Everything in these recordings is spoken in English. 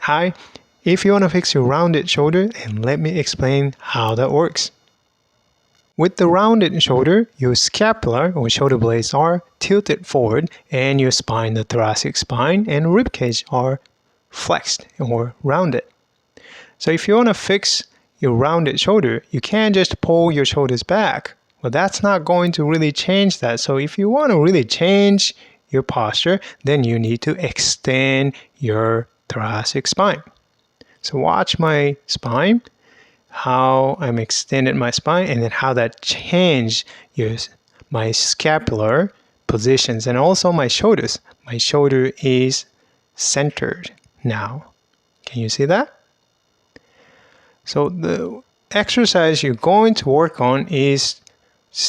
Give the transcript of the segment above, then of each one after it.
Hi, if you want to fix your rounded shoulder, and let me explain how that works. With the rounded shoulder, your scapula or shoulder blades are tilted forward and your spine, the thoracic spine and ribcage are flexed or rounded. So if you want to fix your rounded shoulder, you can't just pull your shoulders back. Well, that's not going to really change that. So if you want to really change your posture, then you need to extend your thoracic spine. So watch my spine, how I'm extending my spine, and then how that changed my scapular positions and also my shoulders. My shoulder is centered now. Can you see that? So the exercise you're going to work on is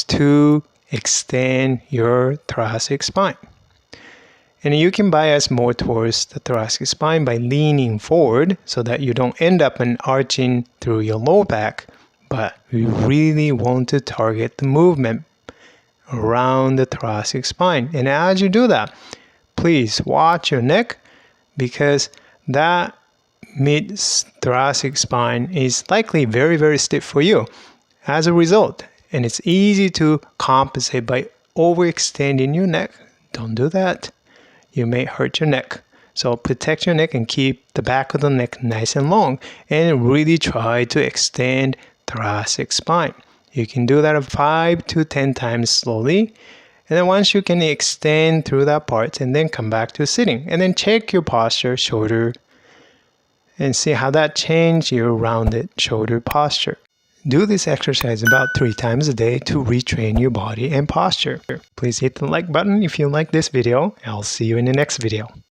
to extend your thoracic spine. And you can bias more towards the thoracic spine by leaning forward so that you don't end up arching through your lower back, but you really want to target the movement around the thoracic spine. And as you do that, please watch your neck, because that mid-thoracic spine is likely very, very stiff for you as a result. And it's easy to compensate by overextending your neck. Don't do that. You may hurt your neck. So protect your neck and keep the back of the neck nice and long. And really try to extend thoracic spine. You can do that 5 to 10 times slowly. And then once you can extend through that part, and then come back to sitting. And then check your posture, shoulder, and see how that changes your rounded shoulder posture. Do this exercise about 3 times a day to retrain your body and posture. Please hit the like button if you like this video. I'll see you in the next video.